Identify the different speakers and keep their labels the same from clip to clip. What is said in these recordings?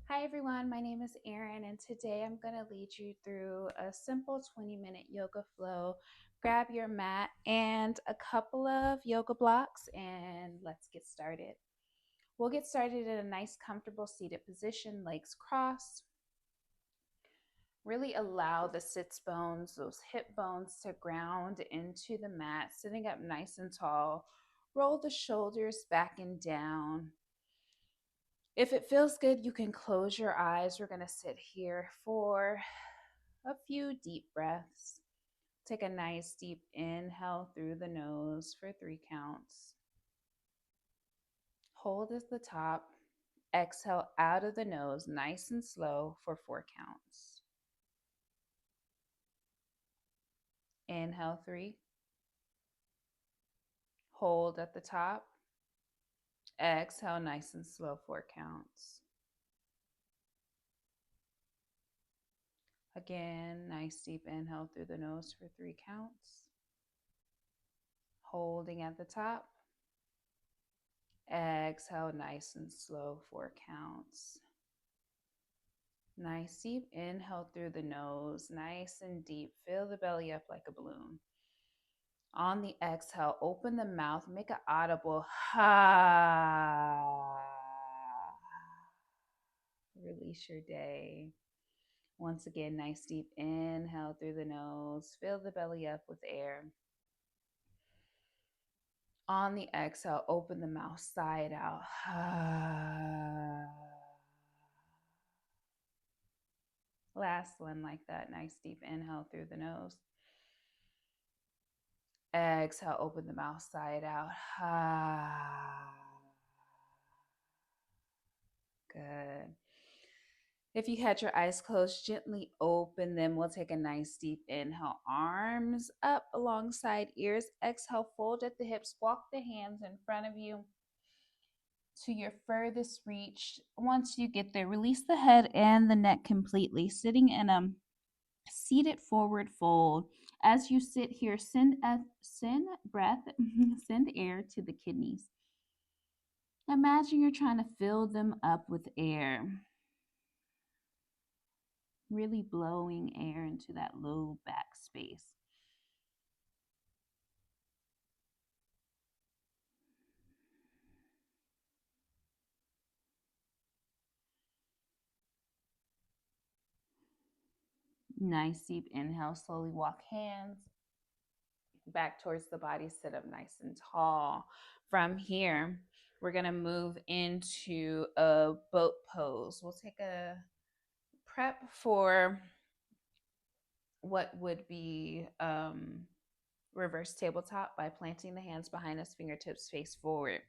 Speaker 1: Hi everyone, my name is Erin, and today I'm going to lead you through a simple 20-minute yoga flow. Grab your mat and a couple of yoga blocks and let's get started. We'll get started in a nice comfortable seated position, legs crossed. Really allow the sits bones, those hip bones, to ground into the mat, sitting up nice and tall. Roll the shoulders back and down. If it feels good, you can close your eyes. We're going to sit here for a few deep breaths. Take a nice deep inhale through the nose for 3 counts. Hold at the top. Exhale out of the nose, nice and slow, for 4 counts. Inhale 3. Hold at the top. Exhale nice and slow, 4 counts. Again, nice deep inhale through the nose for 3 counts. Holding at the top. Exhale nice and slow, 4 counts. Nice deep inhale through the nose, nice and deep. Fill the belly up like a balloon. On the exhale, open the mouth, make an audible ha. Release your day. Once again, nice deep inhale through the nose. Fill the belly up with air. On the exhale, open the mouth, sigh it out. Last one like that. Nice deep inhale through the nose. Exhale, open the mouth, sigh it out. Good. If you had your eyes closed, gently open them. We'll take a nice deep inhale. Arms up alongside ears. Exhale, fold at the hips. Walk the hands in front of you to your furthest reach. Once you get there, release the head and the neck completely, sitting in a seated forward fold. As you sit here, send breath, send air to the kidneys. Imagine you're trying to fill them up with air, really blowing air into that low back space. Nice deep inhale. Slowly walk hands back towards the body. Sit up nice and tall. From here, we're going to move into a boat pose. We'll take a prep for what would be reverse tabletop by planting the hands behind us, fingertips face forward.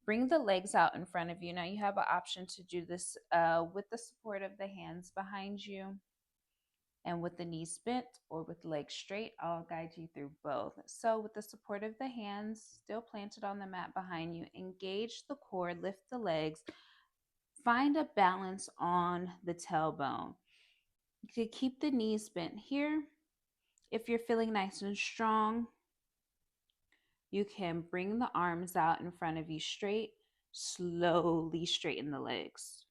Speaker 1: Bring the legs out in front of you. Now you have an option to do this with the support of the hands behind you and with the knees bent, or with the legs straight. I'll guide you through both. So with the support of the hands still planted on the mat behind you, engage the core, lift the legs, find a balance on the tailbone. You can keep the knees bent here. If you're feeling nice and strong, you can bring the arms out in front of you straight. Slowly straighten the legs.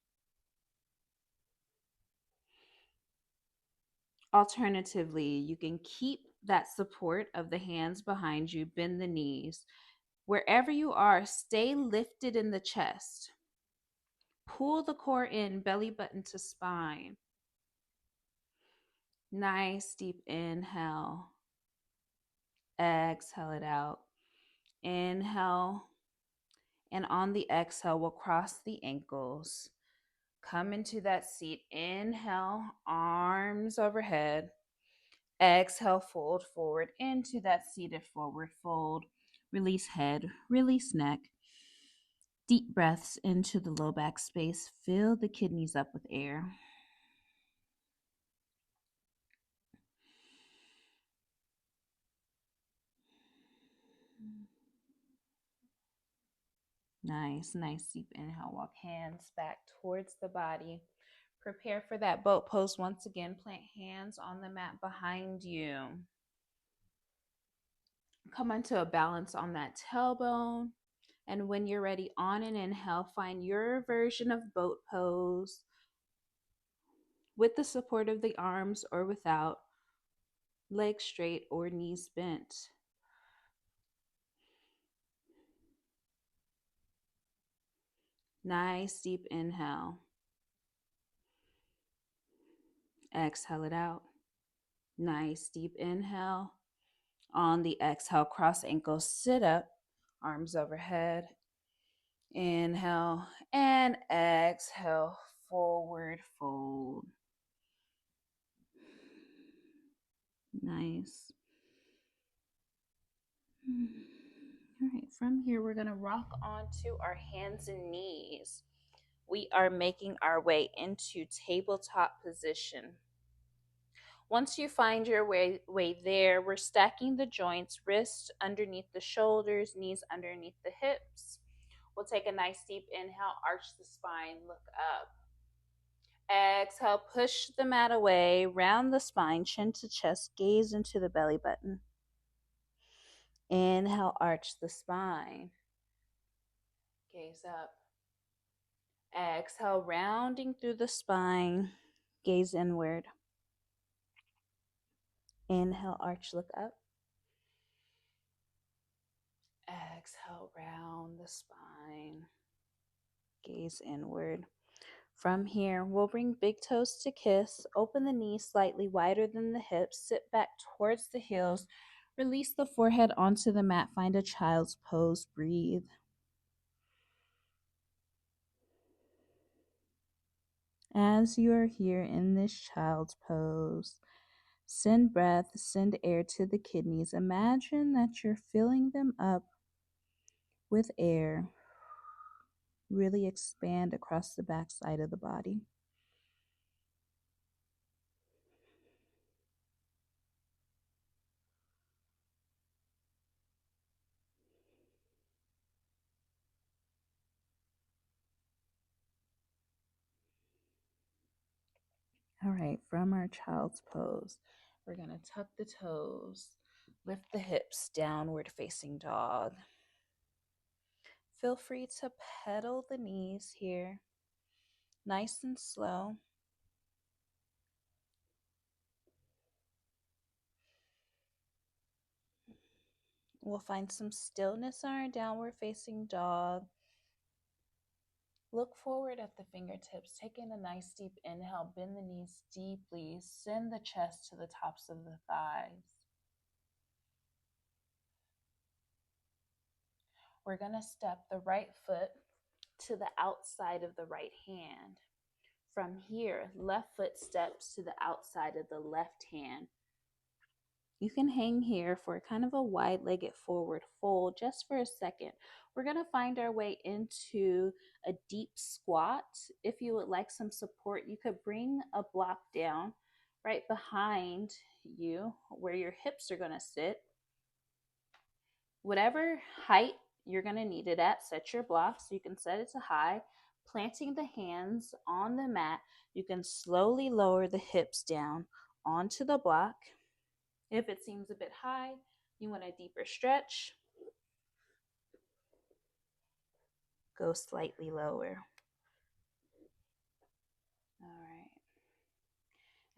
Speaker 1: Alternatively, you can keep that support of the hands behind you, bend the knees. Wherever you are, stay lifted in the chest. Pull the core in, belly button to spine. Nice deep inhale. Exhale it out. Inhale. And on the exhale, we'll cross the ankles. Come into that seat. Inhale, arms overhead. Exhale, fold forward into that seated forward fold. Release head, release neck. Deep breaths into the low back space. Fill the kidneys up with air. Nice deep inhale. Walk hands back towards the body. Prepare for that boat pose once again. Plant hands on the mat behind you. Come into a balance on that tailbone. And when you're ready, on an inhale, find your version of boat pose. with the support of the arms or without, legs straight or knees bent. Nice deep inhale. Exhale it out. Nice deep inhale. On the exhale, cross ankles, sit up, arms overhead. Inhale and exhale, forward fold. Nice. All right, from here, we're going to rock onto our hands and knees. We are making our way into tabletop position. Once you find your way there, we're stacking the joints, wrists underneath the shoulders, knees underneath the hips. We'll take a nice deep inhale, arch the spine, look up. Exhale, push the mat away, round the spine, chin to chest, gaze into the belly button. Inhale, arch the spine, gaze up. Exhale, rounding through the spine, gaze inward. Inhale, arch, look up. Exhale, round the spine, gaze inward. From here, we'll bring big toes to kiss, open the knees slightly wider than the hips, sit back towards the heels, release the forehead onto the mat, find a child's pose, breathe. As you are here in this child's pose, send breath, send air to the kidneys. Imagine that you're filling them up with air. Really expand across the back side of the body. All right, from our child's pose, we're going to tuck the toes, lift the hips, downward facing dog. Feel free to pedal the knees here, nice and slow. We'll find some stillness on our downward facing dog. Look forward at the fingertips, taking a nice deep inhale, bend the knees deeply, send the chest to the tops of the thighs. We're going to step the right foot to the outside of the right hand. From here, left foot steps to the outside of the left hand. You can hang here for kind of a wide-legged forward fold just for a second. We're going to find our way into a deep squat. If you would like some support, you could bring a block down right behind you where your hips are going to sit. Whatever height you're going to need it at, set your block so you can set it to high. Planting the hands on the mat, you can slowly lower the hips down onto the block. If it seems a bit high, you want a deeper stretch, go slightly lower. All right.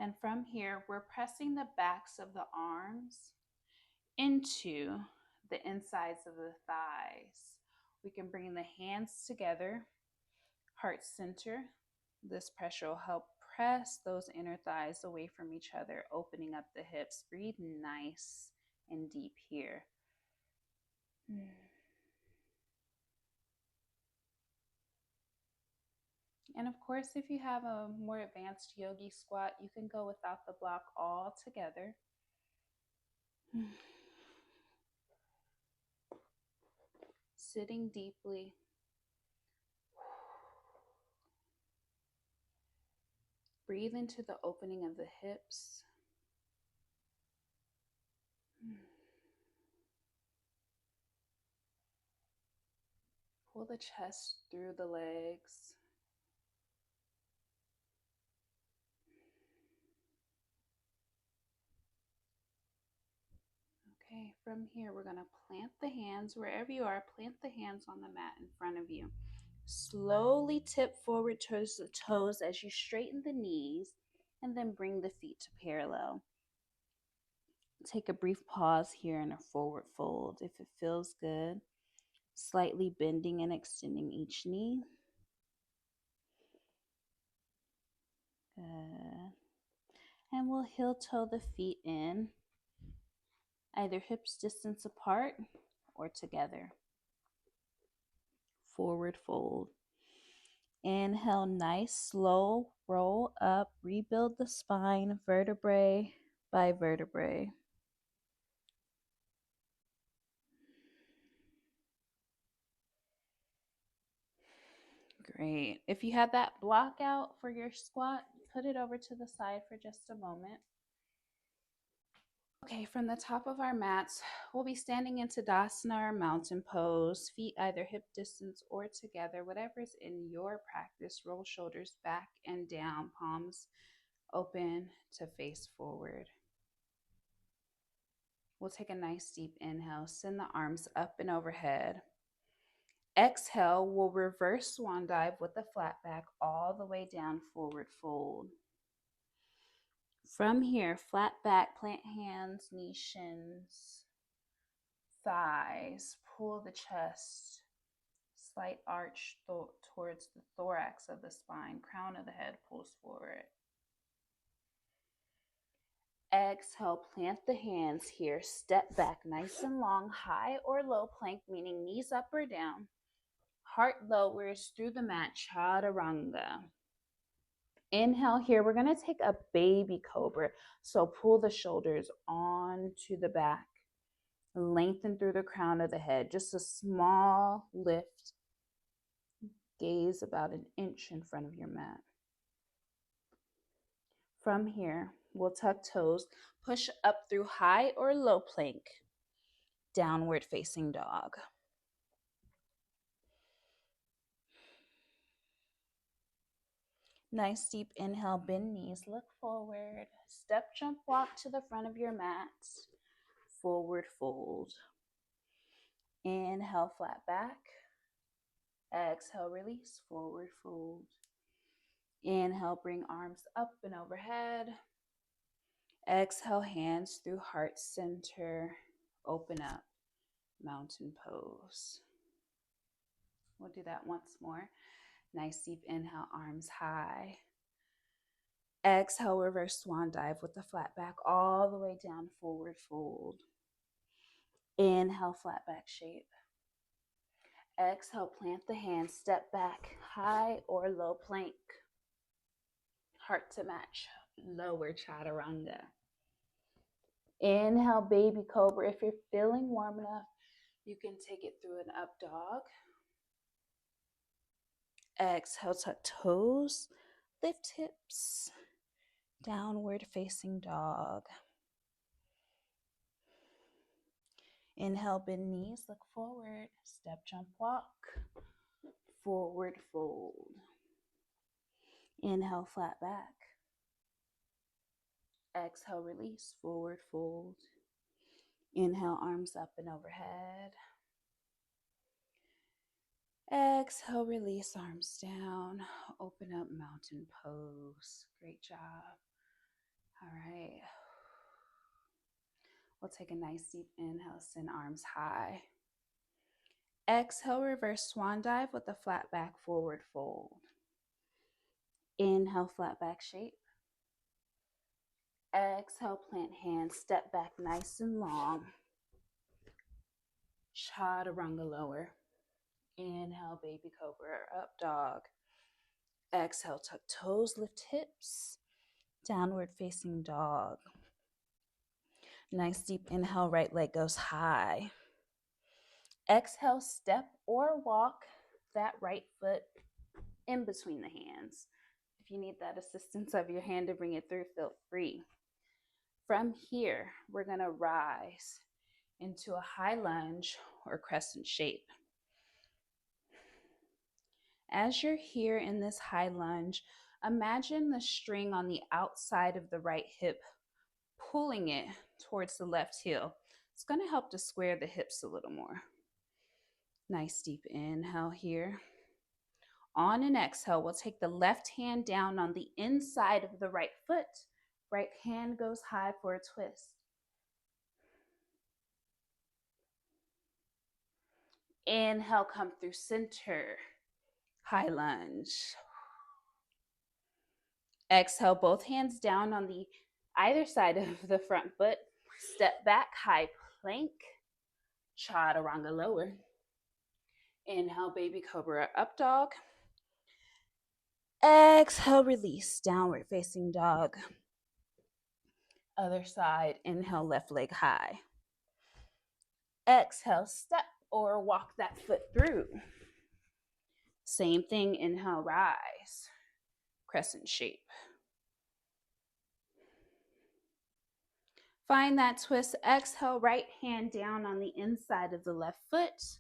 Speaker 1: And from here, we're pressing the backs of the arms into the insides of the thighs. We can bring the hands together, heart center. This pressure will help press those inner thighs away from each other, opening up the hips. Breathe nice and deep here. And of course, if you have a more advanced yogi squat, you can go without the block altogether. Sitting deeply. Breathe into the opening of the hips. Pull the chest through the legs. Okay, from here, we're going to plant the hands wherever you are. Plant the hands on the mat in front of you. Slowly tip forward towards the toes as you straighten the knees. and then bring the feet to parallel. Take a brief pause here in a forward fold if it feels good, slightly bending and extending each knee. Good. And we'll heel toe the feet in, either hips distance apart or together. Forward fold. Inhale, nice, slow roll up, rebuild the spine vertebrae by vertebrae. Great. If you had that block out for your squat, put it over to the side for just a moment. Okay, from the top of our mats, we'll be standing into Tadasana or mountain pose, feet either hip distance or together, whatever's in your practice. Roll shoulders back and down, palms open to face forward. We'll take a nice deep inhale, send the arms up and overhead. Exhale, we'll reverse swan dive with the flat back all the way down, forward fold. From here, flat back, plant hands, knee shins, thighs, pull the chest, slight arch towards the thorax of the spine, crown of the head pulls forward. Exhale, plant the hands here, step back nice and long, high or low plank, meaning knees up or down. Heart lowers through the mat, chaturanga. Inhale here, we're gonna take a baby cobra. So pull the shoulders onto the back, lengthen through the crown of the head, just a small lift. Gaze about an inch in front of your mat. From here, we'll tuck toes, push up through high or low plank, downward facing dog. Nice deep inhale, bend knees, look forward. Step, jump, walk to the front of your mat. Forward fold. Inhale, flat back. Exhale, release, forward fold. Inhale, bring arms up and overhead. Exhale, hands through heart center. Open up, mountain pose. We'll do that once more. Nice deep inhale, arms high. Exhale, reverse swan dive with the flat back all the way down, forward fold. Inhale, flat back shape. Exhale, plant the hands, step back, high or low plank. Heart to match, lower chaturanga. Inhale, baby cobra. If you're feeling warm enough, you can take it through an up dog. Exhale, tuck toes, lift hips, downward facing dog. Inhale, bend knees, look forward, step, jump, walk, forward fold. Inhale, flat back. Exhale, release, forward fold. Inhale, arms up and overhead. Exhale, release, arms down. Open up, mountain pose. Great job. All right. We'll take a nice deep inhale, send arms high. Exhale, reverse swan dive with a flat back, forward fold. Inhale, flat back shape. Exhale, plant hands, step back nice and long. Chaturanga lower. Inhale, baby cobra, up dog. Exhale, tuck toes, lift hips. Downward facing dog. Nice deep inhale, right leg goes high. Exhale, step or walk that right foot in between the hands. If you need that assistance of your hand to bring it through, feel free. From here, we're gonna rise into a high lunge or crescent shape. As you're here in this high lunge, imagine the string on the outside of the right hip, pulling it towards the left heel. It's gonna help to square the hips a little more. Nice deep inhale here. On an exhale, we'll take the left hand down on the inside of the right foot. Right hand goes high for a twist. Inhale, come through center. High lunge. Exhale, both hands down on the either side of the front foot. Step back, high plank. Chaturanga lower. Inhale, baby cobra, up dog. Exhale, release, downward facing dog. Other side, inhale, left leg high. Exhale, step or walk that foot through. Same thing, inhale, rise. Crescent shape. Find that twist. Exhale, right hand down on the inside of the left foot.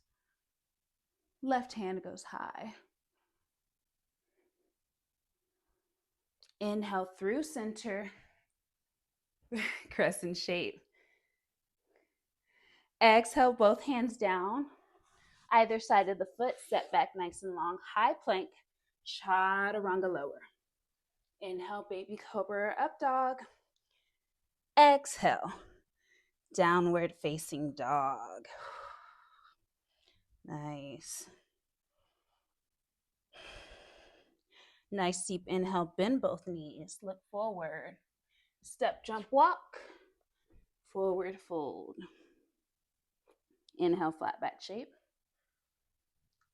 Speaker 1: Left hand goes high. Inhale through center. Crescent shape. Exhale, both hands down. Either side of the foot, step back nice and long. High plank, chaturanga lower. Inhale, baby cobra, up dog. Exhale, downward facing dog. Nice. Nice deep inhale, bend both knees, look forward. Step, jump, walk. Forward fold. Inhale, flat back shape.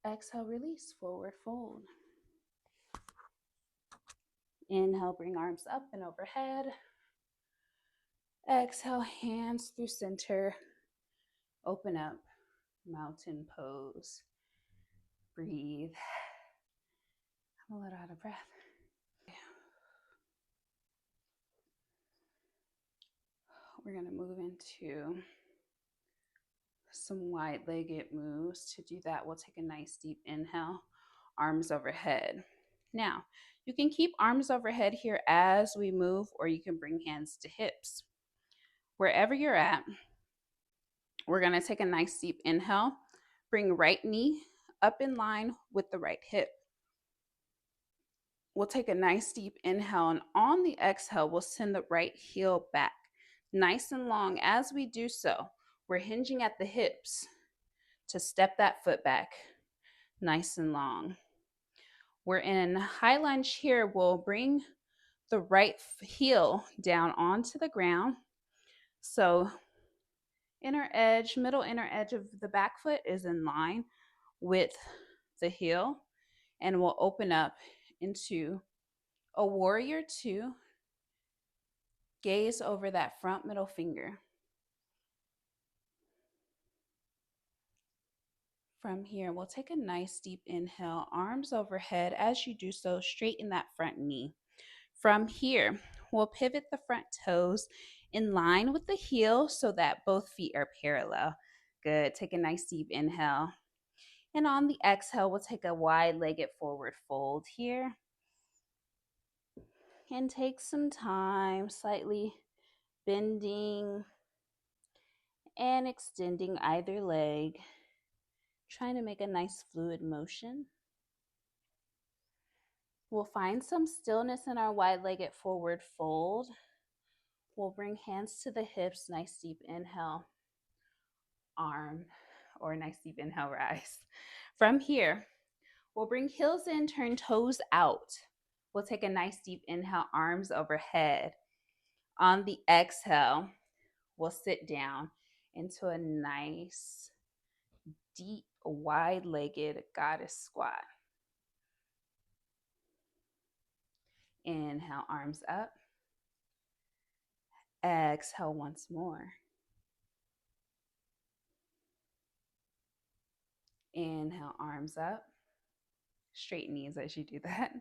Speaker 1: Exhale, release, forward fold. Inhale, bring arms up and overhead. Exhale, hands through center. Open up, mountain pose. Breathe. I'm a little out of breath. We're going to move into some wide-legged moves. To do that, we'll take a nice deep inhale, arms overhead. Now, you can keep arms overhead here as we move, or you can bring hands to hips. Wherever you're at, we're going to take a nice deep inhale, bring right knee up in line with the right hip. We'll take a nice deep inhale, and on the exhale, we'll send the right heel back nice and long. As we do so, we're hinging at the hips to step that foot back nice and long. We're in high lunge here. We'll bring the right heel down onto the ground. So inner edge, middle inner edge of the back foot is in line with the heel, and we'll open up into a warrior two. Gaze over that front middle finger. From here, we'll take a nice deep inhale, arms overhead. As you do so, straighten that front knee. From here, we'll pivot the front toes in line with the heel so that both feet are parallel. Good. Take a nice deep inhale. And on the exhale, we'll take a wide-legged forward fold here. And take some time, slightly bending and extending either leg, trying to make a nice fluid motion. We'll find some stillness in our wide-legged forward fold. We'll bring hands to the hips, nice deep inhale, arm, or nice deep inhale, rise. From here, we'll bring heels in, turn toes out. We'll take a nice deep inhale, arms overhead. On the exhale, we'll sit down into a nice, deep, wide-legged goddess squat. Inhale, arms up. Exhale once more. Inhale, arms up. Straight knees as you do that.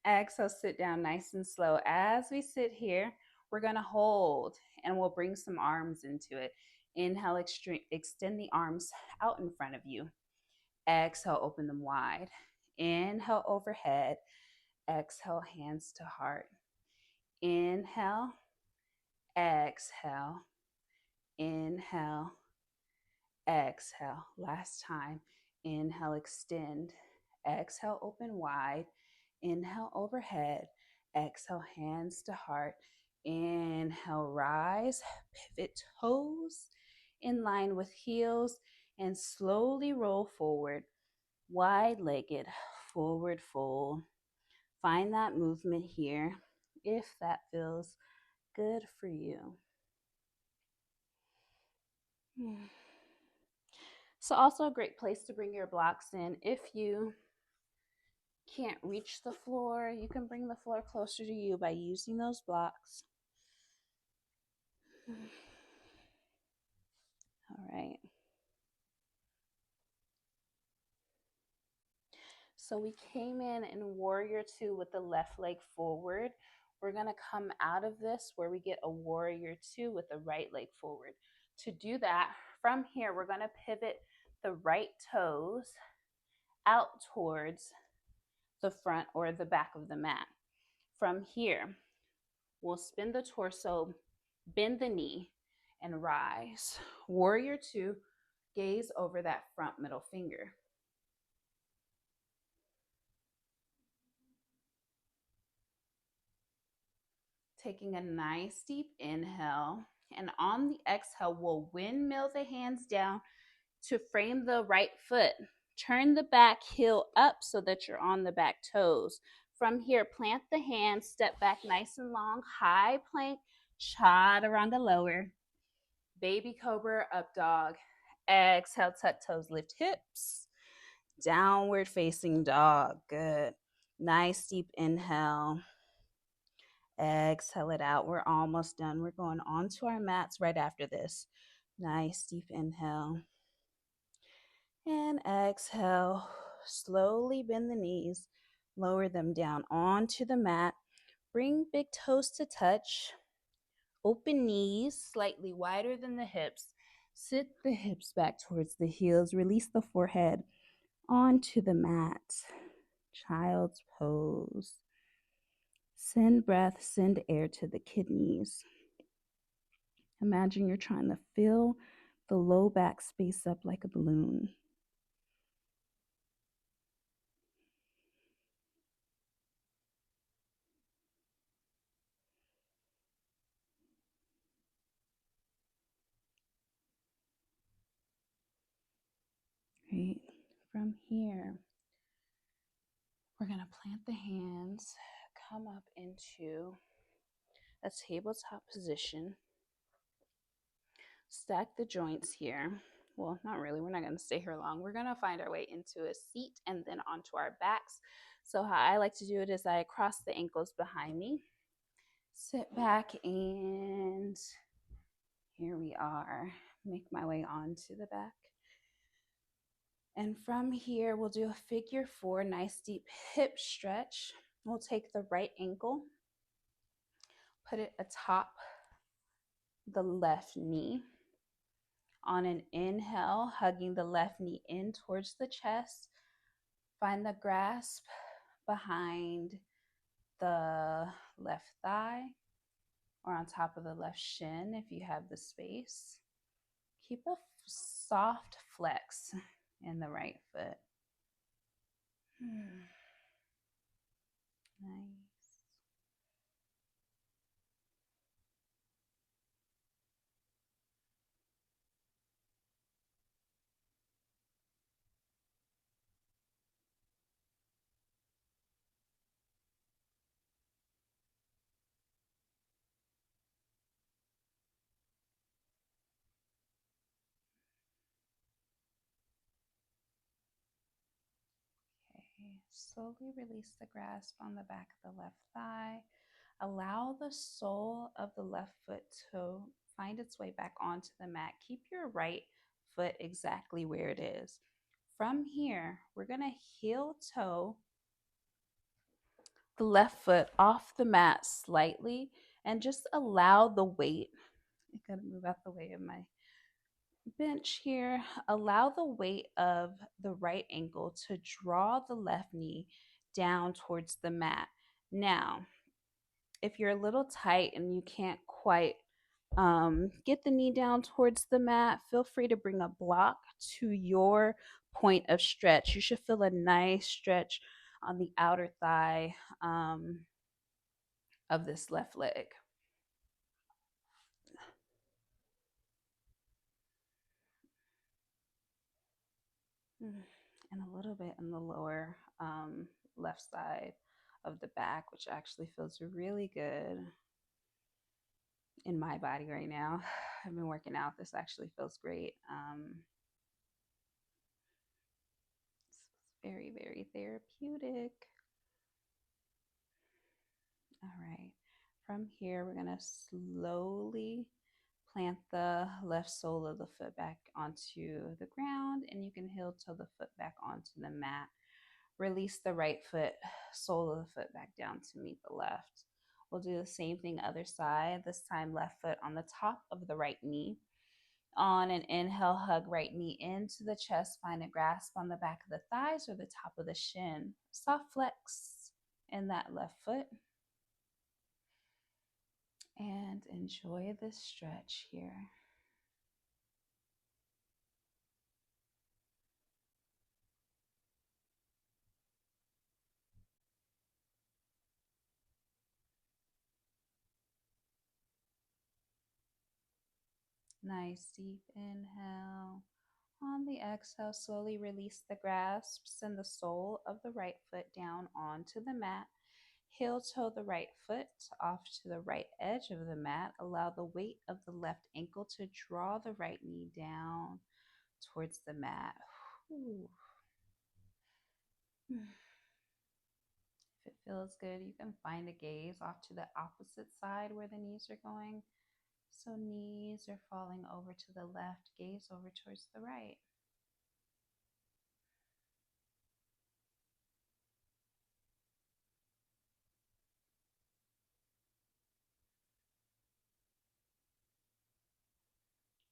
Speaker 1: Exhale, sit down nice and slow. As we sit here, we're going to hold, and we'll bring some arms into it. Inhale, extend the arms out in front of you. Exhale, open them wide. Inhale, overhead. Exhale, hands to heart. Inhale, exhale, inhale, exhale. Last time. Inhale, extend. Exhale, open wide. Inhale, overhead. Exhale, hands to heart. Inhale, rise. Pivot toes in line with heels and slowly roll forward. Wide-legged, forward fold. Find that movement here if that feels good for you. So also a great place to bring your blocks in. If you can't reach the floor, you can bring the floor closer to you by using those blocks. All right. So we came in warrior two with the left leg forward. We're gonna come out of this where we get a warrior two with the right leg forward. To do that, from here, we're gonna pivot the right toes out towards the front or the back of the mat. From here, we'll spin the torso, bend the knee, and rise. Warrior two, gaze over that front middle finger. Taking a nice deep inhale, and on the exhale, we'll windmill the hands down to frame the right foot. Turn the back heel up so that you're on the back toes. From here, plant the hands, step back nice and long, high plank, chaturanga lower, baby cobra, up dog. Exhale, tuck toes, lift hips. Downward facing dog. Good. Nice deep inhale. Exhale it out. We're almost done. We're going onto our mats right after this. Nice deep inhale. And exhale. Slowly bend the knees. Lower them down onto the mat. Bring big toes to touch. Open knees slightly wider than the hips. Sit the hips back towards the heels. Release the forehead onto the mat. Child's pose. Send breath, send air to the kidneys. Imagine you're trying to fill the low back space up like a balloon. Right? From here, we're going to plant the hands, come up into a tabletop position. Stack the joints here. Well, not really. We're not going to stay here long. We're going to find our way into a seat and then onto our backs. So how I like to do it is I cross the ankles behind me, sit back, and here we are. Make my way onto the back. And from here, we'll do a figure four, nice deep hip stretch. We'll take the right ankle, put it atop the left knee. On an inhale, hugging the left knee in towards the chest. Find the grasp behind the left thigh or on top of the left shin if you have the space. Keep a soft flex in the right foot. Nice. Slowly release the grasp on the back of the left thigh. Allow the sole of the left foot to find its way back onto the mat. Keep your right foot exactly where it is. From here, we're going to heel toe the left foot off the mat slightly and just allow the weight. I gotta move out the way of my bench here. Allow the weight of the right ankle to draw the left knee down towards the mat. Now, if you're a little tight and you can't quite Get the knee down towards the mat. Feel free to bring a block to your point of stretch. You should feel a nice stretch on the outer thigh of this left leg. And a little bit in the lower left side of the back, which actually feels really good in my body right now. I've been working out. This actually feels great. It's very, very therapeutic. All right. From here, we're going to slowly plant the left sole of the foot back onto the ground, and you can heel toe the foot back onto the mat. Release the right foot, sole of the foot back down to meet the left. We'll do the same thing other side, this time left foot on the top of the right knee. On an inhale, hug right knee into the chest, find a grasp on the back of the thighs or the top of the shin. Soft flex in that left foot. And enjoy this stretch here. Nice deep inhale. On the exhale, slowly release the grasp. Send the sole of the right foot down onto the mat. Heel toe the right foot off to the right edge of the mat. Allow the weight of the left ankle to draw the right knee down towards the mat. Ooh. If it feels good, you can find a gaze off to the opposite side where the knees are going. So knees are falling over to the left, gaze over towards the right.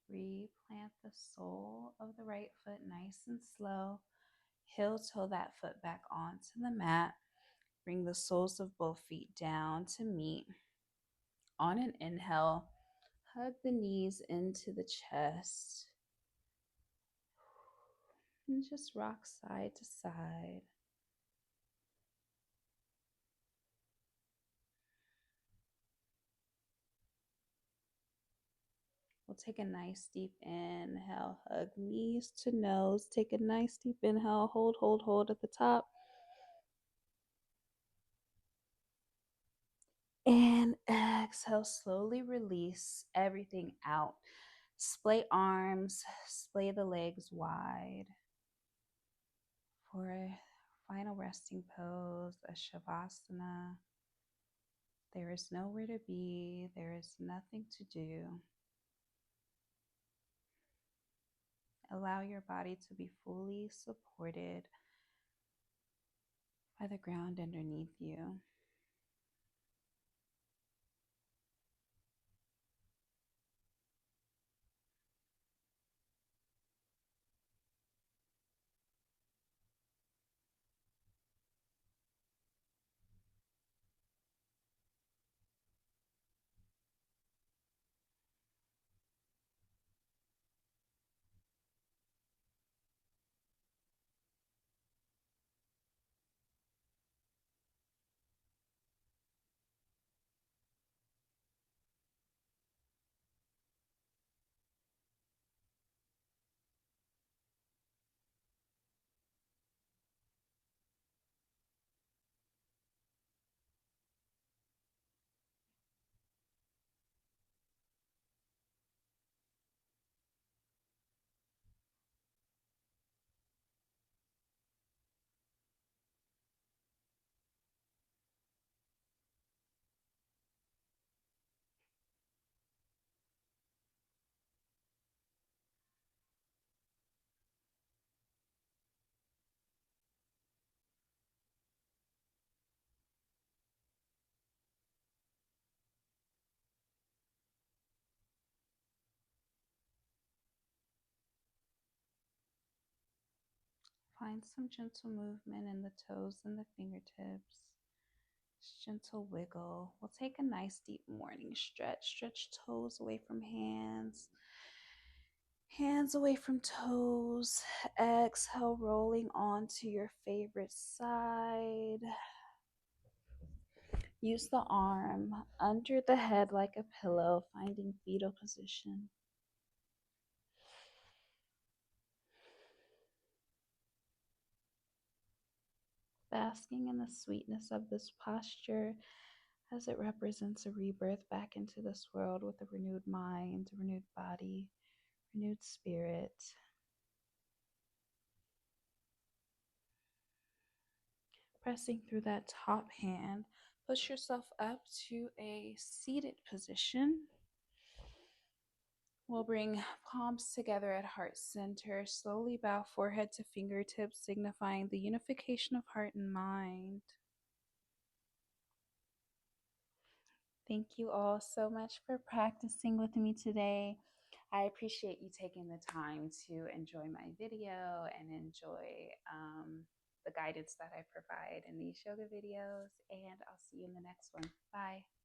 Speaker 1: Replant the sole of the right foot nice and slow. Heel toe that foot back onto the mat. Bring the soles of both feet down to meet. On an inhale, hug the knees into the chest. And just rock side to side. We'll take a nice deep inhale, hug knees to nose. Take a nice deep inhale, hold at the top. And exhale, slowly release everything out. Splay arms, splay the legs wide for a final resting pose, a Shavasana. There is nowhere to be, there is nothing to do. Allow your body to be fully supported by the ground underneath you. Find some gentle movement in the toes and the fingertips. Just gentle wiggle. We'll take a nice deep morning stretch. Stretch toes away from hands. Hands away from toes. Exhale, rolling onto your favorite side. Use the arm under the head like a pillow, finding fetal position. Basking in the sweetness of this posture as it represents a rebirth back into this world with a renewed mind, renewed body, renewed spirit. Pressing through that top hand, push yourself up to a seated position. We'll bring palms together at heart center. Slowly bow forehead to fingertips, signifying the unification of heart and mind. Thank you all so much for practicing with me today. I appreciate you taking the time to enjoy my video and enjoy the guidance that I provide in these yoga videos. And I'll see you in the next one. Bye.